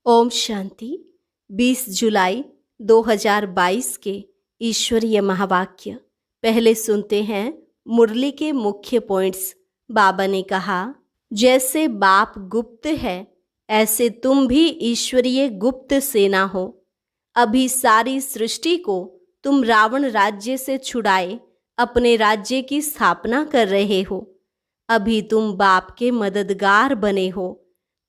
ओम शांति। 20 जुलाई 2022 के ईश्वरीय महावाक्य पहले सुनते हैं। मुरली के मुख्य पॉइंट्स। बाबा ने कहा, जैसे बाप गुप्त है ऐसे तुम भी ईश्वरीय गुप्त सेना हो। अभी सारी सृष्टि को तुम रावण राज्य से छुड़ाए अपने राज्य की स्थापना कर रहे हो। अभी तुम बाप के मददगार बने हो।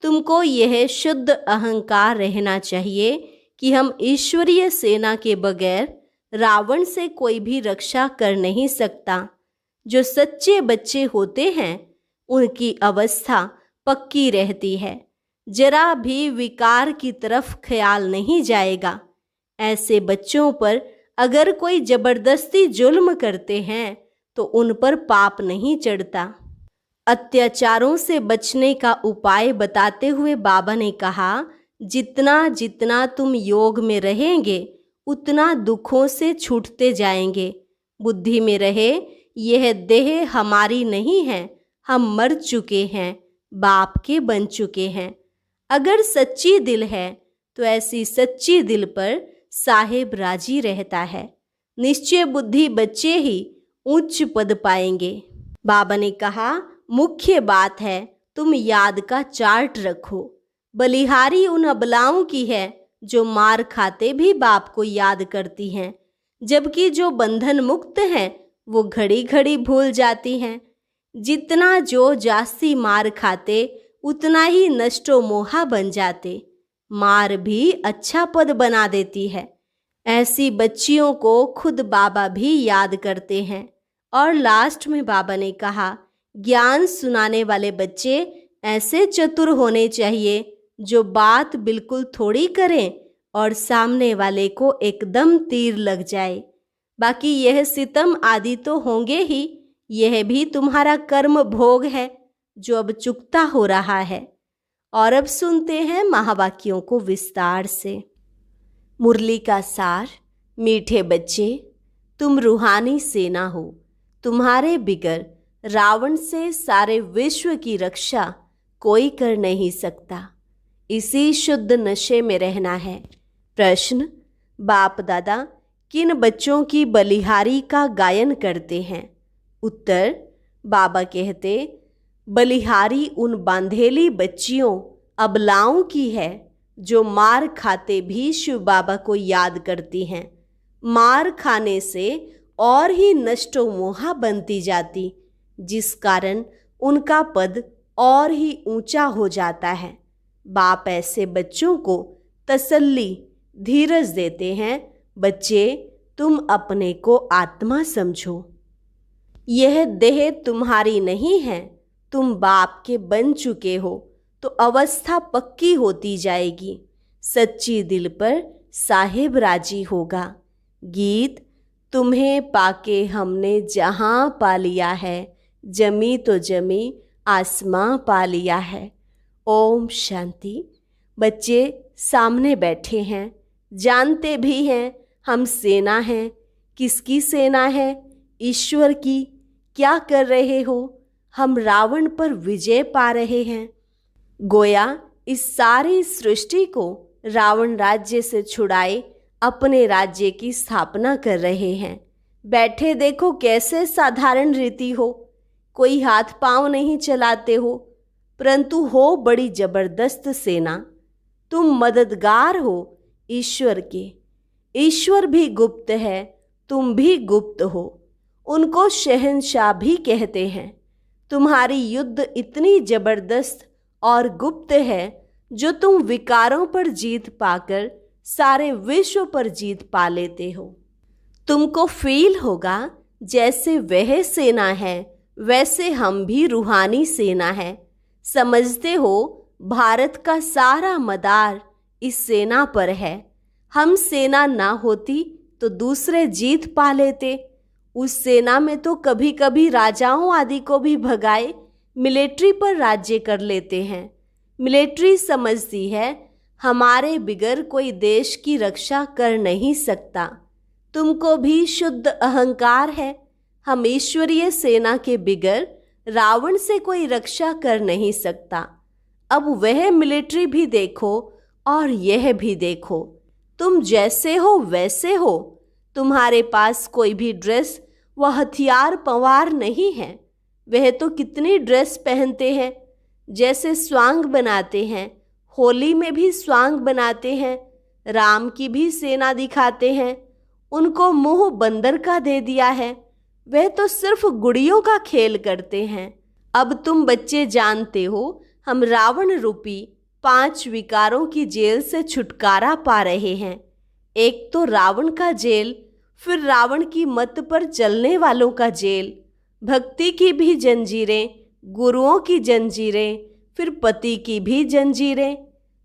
तुमको यह शुद्ध अहंकार रहना चाहिए कि हम ईश्वरीय सेना के बगैर रावण से कोई भी रक्षा कर नहीं सकता। जो सच्चे बच्चे होते हैं उनकी अवस्था पक्की रहती है, जरा भी विकार की तरफ ख्याल नहीं जाएगा। ऐसे बच्चों पर अगर कोई जबरदस्ती जुल्म करते हैं तो उन पर पाप नहीं चढ़ता। अत्याचारों से बचने का उपाय बताते हुए बाबा ने कहा, जितना जितना तुम योग में रहेंगे उतना दुखों से छूटते जाएंगे। बुद्धि में रहे, यह देह हमारी नहीं है, हम मर चुके हैं, बाप के बन चुके हैं। अगर सच्ची दिल है तो ऐसी सच्ची दिल पर साहेब राजी रहता है। निश्चय बुद्धि बच्चे ही उच्च पद पाएंगे। बाबा ने कहा, मुख्य बात है तुम याद का चार्ट रखो। बलिहारी उन अबलाओं की है जो मार खाते भी बाप को याद करती हैं, जबकि जो बंधन मुक्त हैं वो घड़ी घड़ी भूल जाती हैं। जितना जो जास्ती मार खाते उतना ही नष्टो मोहा बन जाते। मार भी अच्छा पद बना देती है। ऐसी बच्चियों को खुद बाबा भी याद करते हैं। और लास्ट में बाबा ने कहा, ज्ञान सुनाने वाले बच्चे ऐसे चतुर होने चाहिए जो बात बिल्कुल थोड़ी करें और सामने वाले को एकदम तीर लग जाए। बाकी यह सितम आदि तो होंगे ही, यह भी तुम्हारा कर्म भोग है जो अब चुकता हो रहा है। और अब सुनते हैं महावाक्यों को विस्तार से। मुरली का सार। मीठे बच्चे, तुम रूहानी सेना हो। तुम्हारे बिगर रावण से सारे विश्व की रक्षा कोई कर नहीं सकता। इसी शुद्ध नशे में रहना है। प्रश्न, बाप दादा किन बच्चों की बलिहारी का गायन करते हैं? उत्तर, बाबा कहते, बलिहारी उन बांधेली बच्चियों अबलाओं की है जो मार खाते भी शिव बाबा को याद करती हैं। मार खाने से और ही नष्टो मोहा बनती जाती, जिस कारण उनका पद और ही ऊंचा हो जाता है। बाप ऐसे बच्चों को तसल्ली धीरज देते हैं, बच्चे तुम अपने को आत्मा समझो। यह देह तुम्हारी नहीं है, तुम बाप के बन चुके हो तो अवस्था पक्की होती जाएगी। सच्ची दिल पर साहेब राजी होगा। गीत, तुम्हें पाके हमने जहां पा लिया है, जमी तो जमी आसमां पा लिया है। ओम शांति। बच्चे सामने बैठे हैं, जानते भी हैं हम सेना हैं। किसकी सेना है? ईश्वर की। क्या कर रहे हो? हम रावण पर विजय पा रहे हैं। गोया इस सारी सृष्टि को रावण राज्य से छुड़ाए अपने राज्य की स्थापना कर रहे हैं। बैठे देखो कैसे साधारण रीति हो, कोई हाथ पांव नहीं चलाते हो, परंतु हो बड़ी जबरदस्त सेना। तुम मददगार हो ईश्वर के। ईश्वर भी गुप्त है, तुम भी गुप्त हो। उनको शहंशाह भी कहते हैं। तुम्हारी युद्ध इतनी जबरदस्त और गुप्त है जो तुम विकारों पर जीत पाकर सारे विश्व पर जीत पा लेते हो। तुमको फील होगा जैसे वह सेना है वैसे हम भी रूहानी सेना है। समझते हो भारत का सारा मदार इस सेना पर है। हम सेना ना होती तो दूसरे जीत पा लेते। उस सेना में तो कभी कभी राजाओं आदि को भी भगाए मिलिट्री पर राज्य कर लेते हैं। मिलिट्री समझती है हमारे बिगर कोई देश की रक्षा कर नहीं सकता। तुमको भी शुद्ध अहंकार है, हम ईश्वरीय सेना के बिगर रावण से कोई रक्षा कर नहीं सकता। अब वह मिलिट्री भी देखो, और यह भी देखो, तुम जैसे हो वैसे हो। तुम्हारे पास कोई भी ड्रेस व हथियार पवार नहीं है। वह तो कितनी ड्रेस पहनते हैं, जैसे स्वांग बनाते हैं, होली में भी स्वांग बनाते हैं, राम की भी सेना दिखाते हैं। उनको मुंह बंदर का दे दिया है। वह तो सिर्फ गुड़ियों का खेल करते हैं। अब तुम बच्चे जानते हो, हम रावण रूपी 5 विकारों की जेल से छुटकारा पा रहे हैं। एक तो रावण का जेल, फिर रावण की मत पर चलने वालों का जेल, भक्ति की भी जंजीरें, गुरुओं की जंजीरें, फिर पति की भी जंजीरें।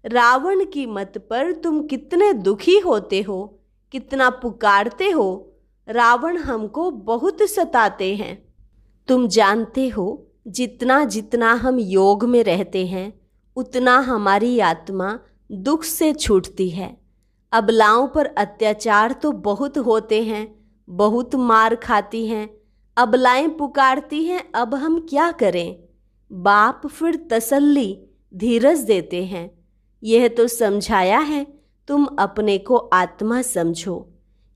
रावण की मत पर तुम कितने दुखी होते हो, कितना पुकारते हो। रावण हमको बहुत सताते हैं। तुम जानते हो, जितना जितना हम योग में रहते हैं, उतना हमारी आत्मा दुख से छूटती है। अबलाओं पर अत्याचार तो बहुत होते हैं, बहुत मार खाती हैं। अबलाएं पुकारती हैं, अब हम क्या करें। बाप फिर तसल्ली, धीरज देते हैं। यह तो समझाया है, तुम अपने को आत्मा समझो।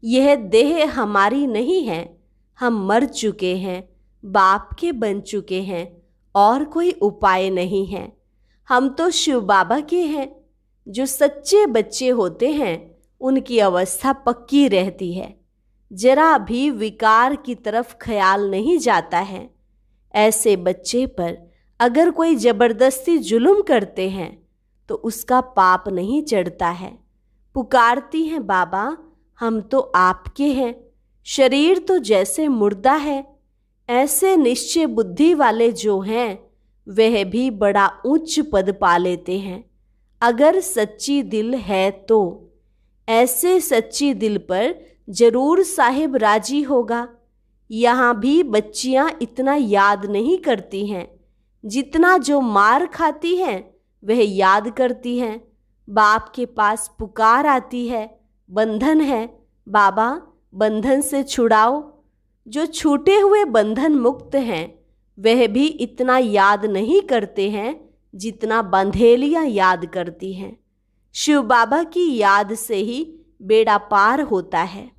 यह देह हमारी नहीं है। हम मर चुके हैं, बाप के बन चुके हैं, और कोई उपाय नहीं है। हम तो शिव बाबा के हैं। जो सच्चे बच्चे होते हैं, उनकी अवस्था पक्की रहती है। जरा भी विकार की तरफ ख्याल नहीं जाता है। ऐसे बच्चे पर अगर कोई जबरदस्ती जुल्म करते हैं तो उसका पाप नहीं चढ़ता है। पुकारती हैं, बाबा हम तो आपके हैं। शरीर तो जैसे मुर्दा है। ऐसे निश्चय बुद्धि वाले जो हैं, वह भी बड़ा उच्च पद पा लेते हैं, अगर सच्ची दिल है तो। ऐसे सच्ची दिल पर जरूर साहिब राजी होगा। यहाँ भी बच्चियाँ इतना याद नहीं करती हैं जितना जो मार खाती हैं वह याद करती हैं। बाप के पास पुकार आती है, बंधन है, बाबा बंधन से छुड़ाओ। जो छूटे हुए बंधन मुक्त हैं, वह भी इतना याद नहीं करते हैं जितना बंधेलियाँ याद करती हैं। शिव बाबा की याद से ही बेड़ा पार होता है।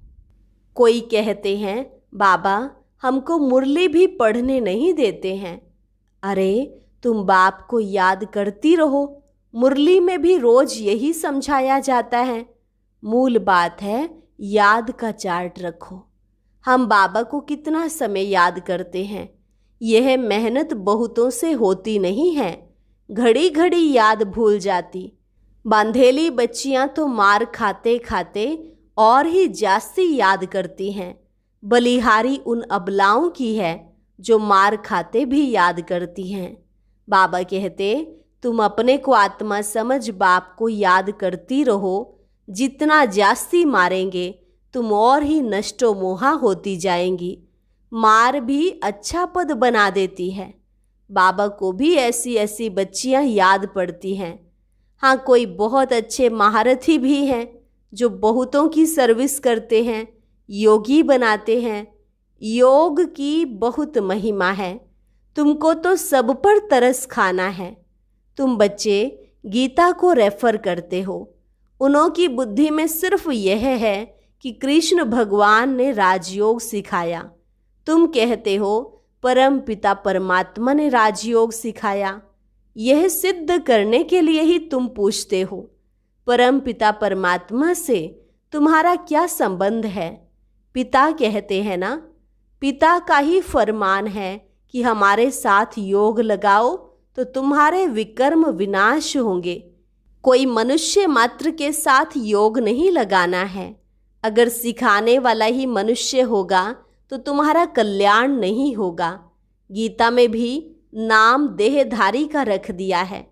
कोई कहते हैं, बाबा हमको मुरली भी पढ़ने नहीं देते हैं। अरे तुम बाप को याद करती रहो। मुरली में भी रोज यही समझाया जाता है। मूल बात है, याद का चार्ट रखो। हम बाबा को कितना समय याद करते हैं। यह मेहनत बहुतों से होती नहीं है। घड़ी घड़ी याद भूल जाती। बांधेली बच्चियां तो मार खाते खाते और ही जास्ती याद करती हैं। बलिहारी उन अबलाओं की है जो मार खाते भी याद करती हैं। बाबा कहते, तुम अपने को आत्मा समझ बाप को याद करती रहो। जितना जास्ती मारेंगे तुम और ही नष्टो मोहा होती जाएंगी। मार भी अच्छा पद बना देती है। बाबा को भी ऐसी ऐसी बच्चियां याद पड़ती हैं। हाँ, कोई बहुत अच्छे महारथी भी हैं जो बहुतों की सर्विस करते हैं, योगी बनाते हैं। योग की बहुत महिमा है। तुमको तो सब पर तरस खाना है। तुम बच्चे गीता को रेफर करते हो। उन्हों की बुद्धि में सिर्फ यह है कि कृष्ण भगवान ने राजयोग सिखाया। तुम कहते हो परम पिता परमात्मा ने राजयोग सिखाया। यह सिद्ध करने के लिए ही तुम पूछते हो। परम पिता परमात्मा से तुम्हारा क्या संबंध है? पिता कहते हैं ना, पिता का ही फरमान है कि हमारे साथ योग लगाओ तो तुम्हारे विकर्म विनाश होंगे। कोई मनुष्य मात्र के साथ योग नहीं लगाना है। अगर सिखाने वाला ही मनुष्य होगा तो तुम्हारा कल्याण नहीं होगा। गीता में भी नाम देहधारी का रख दिया है।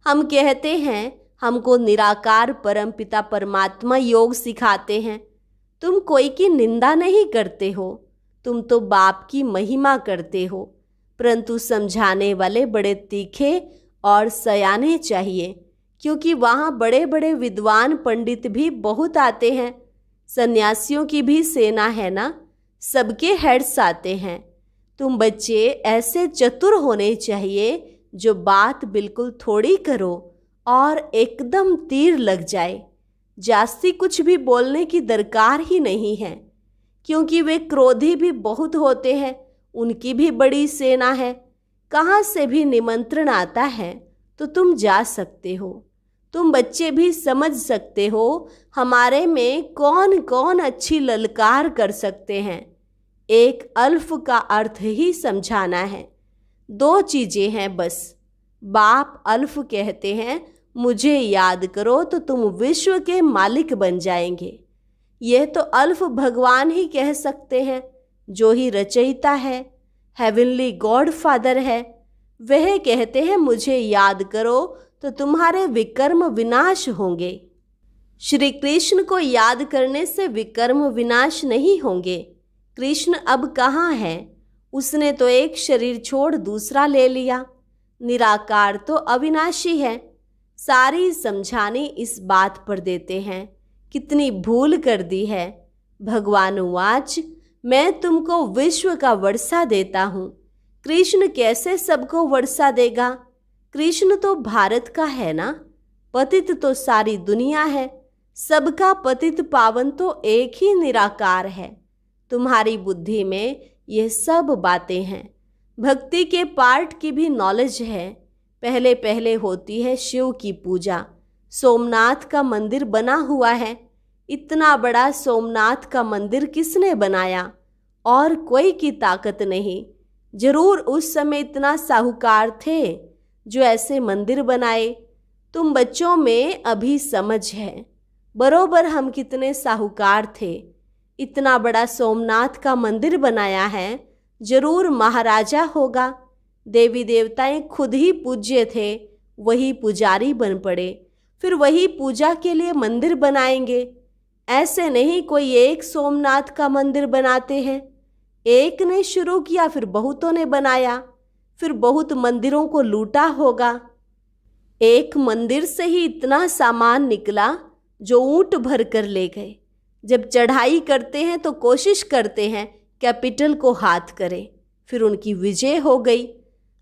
हम कहते हैं हमको निराकार परम पिता परमात्मा योग सिखाते हैं। तुम कोई की निंदा नहीं करते हो, तुम तो बाप की महिमा करते हो। परंतु समझाने वाले बड़े तीखे और सयाने चाहिए, क्योंकि वहाँ बड़े बड़े विद्वान पंडित भी बहुत आते हैं। सन्यासियों की भी सेना है ना, सबके हेड्स आते हैं। तुम बच्चे ऐसे चतुर होने चाहिए जो बात बिल्कुल थोड़ी करो और एकदम तीर लग जाए। जास्ती कुछ भी बोलने की दरकार ही नहीं है, क्योंकि वे क्रोधी भी बहुत होते हैं, उनकी भी बड़ी सेना है। कहाँ से भी निमंत्रण आता है तो तुम जा सकते हो। तुम बच्चे भी समझ सकते हो हमारे में कौन कौन अच्छी ललकार कर सकते हैं। एक अल्फ का अर्थ ही समझाना है। 2 चीजें हैं बस। बाप अल्फ कहते हैं मुझे याद करो तो तुम विश्व के मालिक बन जाएंगे। यह तो अल्फ भगवान ही कह सकते हैं, जो ही रचयिता है, हेवनली गॉड फादर है। वह कहते हैं मुझे याद करो तो तुम्हारे विकर्म विनाश होंगे। श्री कृष्ण को याद करने से विकर्म विनाश नहीं होंगे। कृष्ण अब कहाँ है? उसने तो एक शरीर छोड़ दूसरा ले लिया। निराकार तो अविनाशी है। सारी समझाने इस बात पर देते हैं। कितनी भूल कर दी है। भगवान उवाच, मैं तुमको विश्व का वर्षा देता हूँ। कृष्ण कैसे सबको वर्षा देगा? कृष्ण तो भारत का है ना। पतित तो सारी दुनिया है। सबका पतित पावन तो एक ही निराकार है। तुम्हारी बुद्धि में ये सब बातें हैं। भक्ति के पार्ट की भी नॉलेज है। पहले पहले होती है शिव की पूजा। सोमनाथ का मंदिर बना हुआ है। इतना बड़ा सोमनाथ का मंदिर किसने बनाया? और कोई की ताकत नहीं। जरूर उस समय इतना साहूकार थे जो ऐसे मंदिर बनाए। तुम बच्चों में अभी समझ है बरोबर हम कितने साहूकार थे। इतना बड़ा सोमनाथ का मंदिर बनाया है, जरूर महाराजा होगा। देवी देवताएं खुद ही पूज्य थे, वही पुजारी बन पड़े, फिर वही पूजा के लिए मंदिर बनाएंगे। ऐसे नहीं कोई एक सोमनाथ का मंदिर बनाते हैं। एक ने शुरू किया, फिर बहुतों ने बनाया, फिर बहुत मंदिरों को लूटा होगा। एक मंदिर से ही इतना सामान निकला जो ऊंट भर कर ले गए। जब चढ़ाई करते हैं तो कोशिश करते हैं कैपिटल को हाथ करें, फिर उनकी विजय हो गई।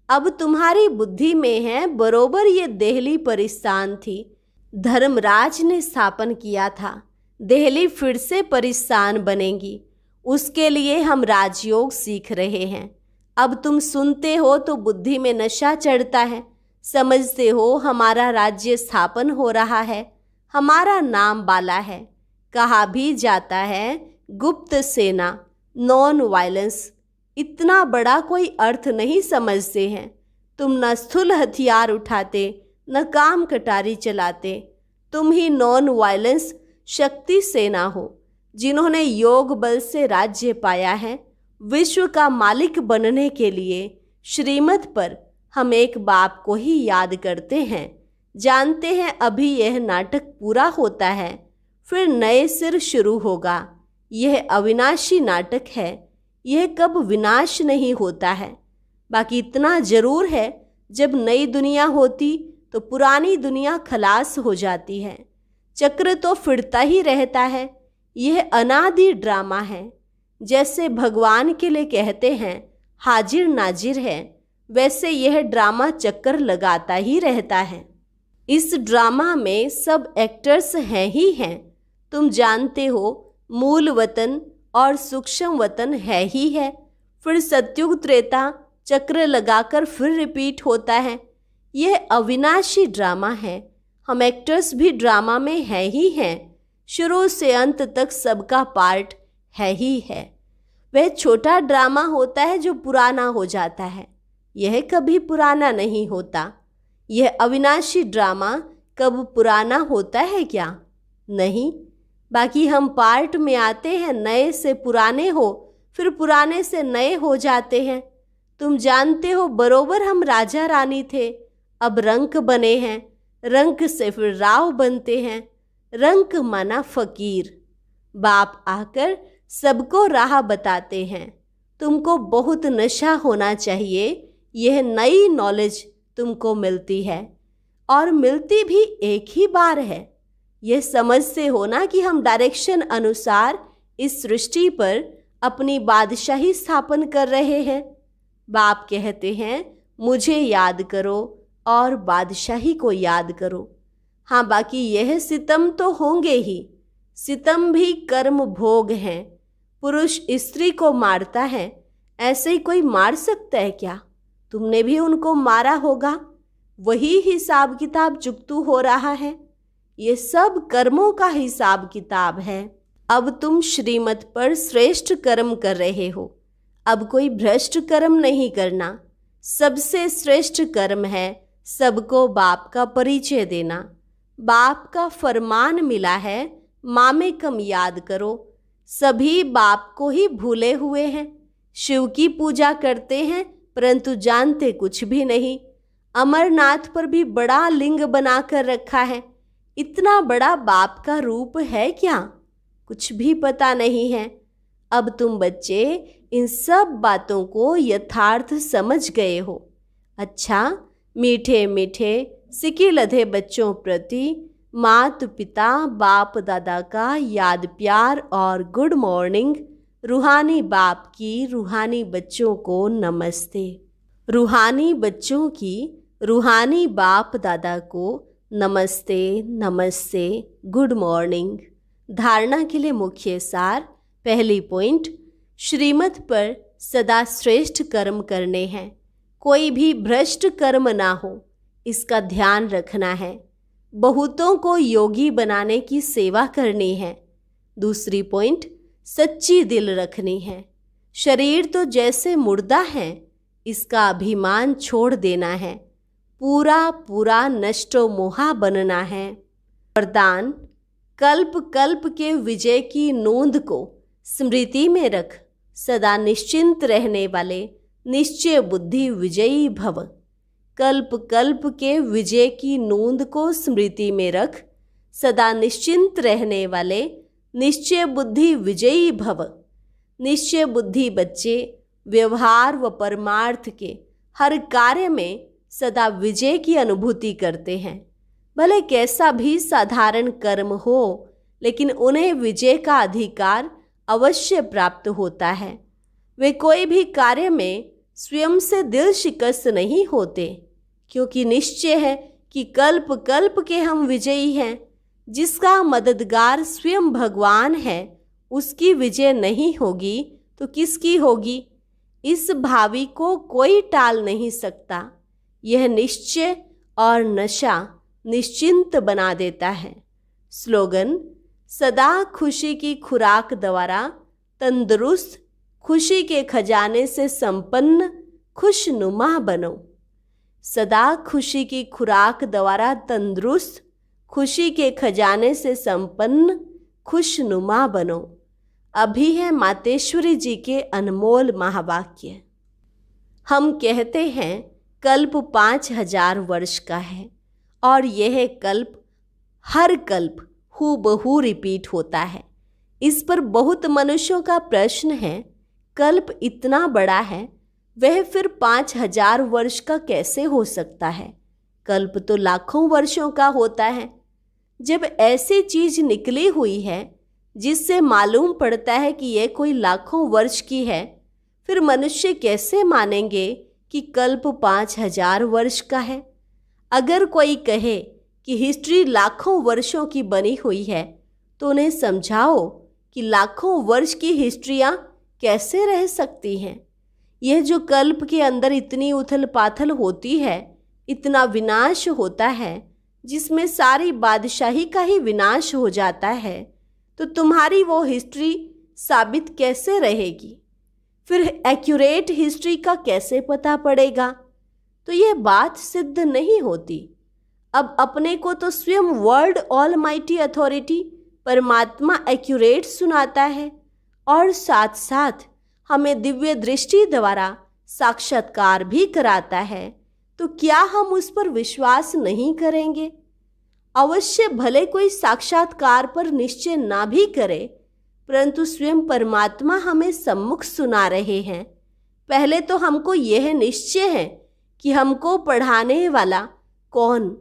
अब तुम्हारी बुद्धि में है बरोबर ये देहली परिस्तान थी, धर्मराज ने स्थापन किया था। देहली फिर से परिस्तान बनेगी, उसके लिए हम राजयोग सीख रहे हैं। अब तुम सुनते हो तो बुद्धि में नशा चढ़ता है। समझते हो हमारा राज्य स्थापन हो रहा है, हमारा नाम बाला है। कहा भी जाता है गुप्त सेना, नॉन वायलेंस। इतना बड़ा कोई अर्थ नहीं समझते हैं। तुम न स्थूल हथियार उठाते, न काम कटारी चलाते। तुम ही नॉन वायलेंस शक्ति सेना हो, जिन्होंने योग बल से राज्य पाया है। विश्व का मालिक बनने के लिए श्रीमत पर हम एक बाप को ही याद करते हैं। जानते हैं अभी यह नाटक पूरा होता है, फिर नए सिर शुरू होगा। यह अविनाशी नाटक है, यह कब विनाश नहीं होता है। बाकी इतना जरूर है, जब नई दुनिया होती तो पुरानी दुनिया खलास हो जाती है। चक्र तो फिरता ही रहता है। यह अनादि ड्रामा है। जैसे भगवान के लिए कहते हैं हाजिर नाजिर है, वैसे यह ड्रामा चक्कर लगाता ही रहता है। इस ड्रामा में सब एक्टर्स हैं ही हैं। तुम जानते हो मूल वतन और सूक्ष्म वतन है ही है। फिर सत्युग त्रेता चक्र लगाकर फिर रिपीट होता है। यह अविनाशी ड्रामा है। हम एक्टर्स भी ड्रामा में है ही हैं। शुरू से अंत तक सबका पार्ट है ही है। वह छोटा ड्रामा होता है जो पुराना हो जाता है, यह कभी पुराना नहीं होता। यह अविनाशी ड्रामा कब पुराना होता है क्या? नहीं। बाकी हम पार्ट में आते हैं, नए से पुराने हो, फिर पुराने से नए हो जाते हैं। तुम जानते हो बरोबर हम राजा रानी थे, अब रंक बने हैं। रंक से फिर राव बनते हैं। रंक माना फकीर। बाप आकर सबको राह बताते हैं। तुमको बहुत नशा होना चाहिए। यह नई नॉलेज तुमको मिलती है, और मिलती भी एक ही बार है। यह समझते हो ना कि हम डायरेक्शन अनुसार इस सृष्टि पर अपनी बादशाही स्थापन कर रहे हैं। बाप कहते हैं मुझे याद करो और बादशाही को याद करो। हाँ, बाकी यह सितम तो होंगे ही। सितम भी कर्म भोग हैं। पुरुष स्त्री को मारता है, ऐसे ही कोई मार सकता है क्या? तुमने भी उनको मारा होगा, वही हिसाब किताब जुगतू हो रहा है। ये सब कर्मों का हिसाब किताब है। अब तुम श्रीमत पर श्रेष्ठ कर्म कर रहे हो। अब कोई भ्रष्ट कर्म नहीं करना। सबसे श्रेष्ठ कर्म है सबको बाप का परिचय देना। बाप का फरमान मिला है, माँ में कम याद करो। सभी बाप को ही भूले हुए हैं। शिव की पूजा करते हैं परंतु जानते कुछ भी नहीं। अमरनाथ पर भी बड़ा लिंग बना कर रखा है। इतना बड़ा बाप का रूप है क्या? कुछ भी पता नहीं है। अब तुम बच्चे इन सब बातों को यथार्थ समझ गए हो। अच्छा, मीठे मीठे सिके लधे बच्चों प्रति माता पिता बाप दादा का याद प्यार और गुड मॉर्निंग। रूहानी बाप की रूहानी बच्चों को नमस्ते। रूहानी बच्चों की रूहानी बाप दादा को नमस्ते नमस्ते, गुड मॉर्निंग। धारणा के लिए मुख्य सार। पहली पॉइंट, श्रीमत पर सदा श्रेष्ठ कर्म करने हैं। कोई भी भ्रष्ट कर्म ना हो, इसका ध्यान रखना है। बहुतों को योगी बनाने की सेवा करनी है। दूसरी पॉइंट, सच्ची दिल रखनी है। शरीर तो जैसे मुर्दा है, इसका अभिमान छोड़ देना है। पूरा पूरा नष्टो मोहा बनना है। वरदान, कल्प कल्प के विजय की नोंद को स्मृति में रख। सदा निश्चिंत रहने वाले निश्चय बुद्धि विजयी भव। कल्प कल्प के विजय की नोंद को स्मृति में रख। सदा निश्चिंत रहने वाले निश्चय बुद्धि विजयी भव। निश्चय बुद्धि बच्चे व्यवहार व परमार्थ के हर कार्य में सदा विजय की अनुभूति करते हैं। भले कैसा भी साधारण कर्म हो, लेकिन उन्हें विजय का अधिकार अवश्य प्राप्त होता है। वे कोई भी कार्य में स्वयं से दिल शिकस्त नहीं होते, क्योंकि निश्चय है कि कल्प कल्प के हम विजयी हैं। जिसका मददगार स्वयं भगवान है, उसकी विजय नहीं होगी तो किसकी होगी? इस भावी को कोई टाल नहीं सकता। यह निश्चय और नशा निश्चिंत बना देता है। स्लोगन, सदा खुशी की खुराक द्वारा तंदुरुस्त, खुशी के खजाने से संपन्न खुशनुमा बनो। सदा खुशी की खुराक द्वारा तंदुरुस्त, खुशी के खजाने से संपन्न खुशनुमा बनो। अभी है मातेश्वरी जी के अनमोल महावाक्य। हम कहते हैं कल्प 5000 वर्ष का है और यह कल्प हर कल्प हूबहू रिपीट होता है। इस पर बहुत मनुष्यों का प्रश्न है, कल्प इतना बड़ा है, वह फिर 5000 वर्ष का कैसे हो सकता है? कल्प तो लाखों वर्षों का होता है। जब ऐसी चीज निकली हुई है जिससे मालूम पड़ता है कि यह कोई लाखों वर्ष की है, फिर मनुष्य कैसे मानेंगे कि कल्प 5000 वर्ष का है? अगर कोई कहे कि हिस्ट्री लाखों वर्षों की बनी हुई है, तो उन्हें समझाओ कि लाखों वर्ष की हिस्ट्रियाँ कैसे रह सकती हैं। यह जो कल्प के अंदर इतनी उथल पाथल होती है, इतना विनाश होता है, जिसमें सारी बादशाही का ही विनाश हो जाता है, तो तुम्हारी वो हिस्ट्री साबित कैसे रहेगी? फिर एक्यूरेट हिस्ट्री का कैसे पता पड़ेगा? तो यह बात सिद्ध नहीं होती। अब अपने को तो स्वयं वर्ल्ड ऑलमाइटी अथॉरिटी परमात्मा एक्यूरेट सुनाता है और साथ साथ हमें दिव्य दृष्टि द्वारा साक्षात्कार भी कराता है, तो क्या हम उस पर विश्वास नहीं करेंगे? अवश्य भले कोई साक्षात्कार पर निश्चय ना भी करे, परंतु स्वयं परमात्मा हमें सम्मुख सुना रहे हैं। पहले तो हमको यह निश्चय है कि हमको पढ़ाने वाला कौन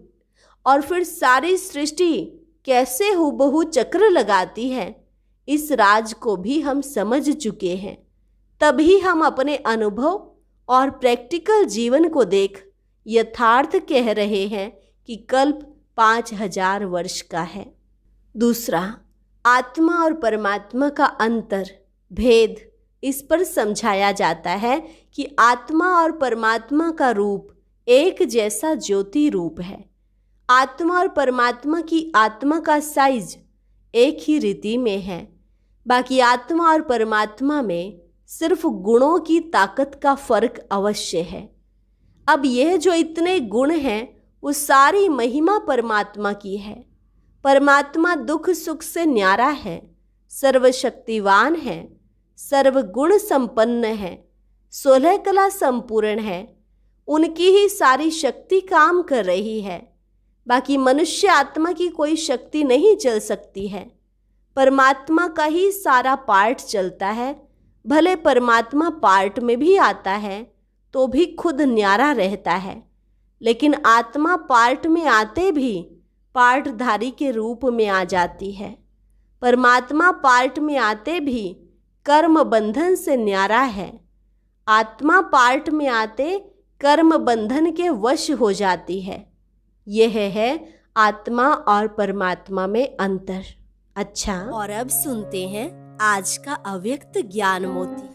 और फिर सारी सृष्टि कैसे हूबहू चक्र लगाती है, इस राज को भी हम समझ चुके हैं। तभी हम अपने अनुभव और प्रैक्टिकल जीवन को देख यथार्थ कह रहे हैं कि कल्प 5000 वर्ष का है। दूसरा, आत्मा और परमात्मा का अंतर, भेद इस पर समझाया जाता है कि आत्मा और परमात्मा का रूप एक जैसा ज्योति रूप है। आत्मा और परमात्मा की आत्मा का साइज एक ही रीति में है। बाकी आत्मा और परमात्मा में सिर्फ गुणों की ताकत का फर्क अवश्य है। अब यह जो इतने गुण हैं वो सारी महिमा परमात्मा की है। परमात्मा दुख सुख से न्यारा है, सर्वशक्तिवान है, सर्वगुण संपन्न है, 16 कला संपूर्ण है। उनकी ही सारी शक्ति काम कर रही है। बाकी मनुष्य आत्मा की कोई शक्ति नहीं चल सकती है। परमात्मा का ही सारा पार्ट चलता है। भले परमात्मा पार्ट में भी आता है तो भी खुद न्यारा रहता है, लेकिन आत्मा पार्ट में आते भी पार्टधारी के रूप में आ जाती है। परमात्मा पार्ट में आते भी कर्म बंधन से न्यारा है। आत्मा पार्ट में आते कर्म बंधन के वश हो जाती है। यह है आत्मा और परमात्मा में अंतर। अच्छा, और अब सुनते हैं आज का अव्यक्त ज्ञान मोती।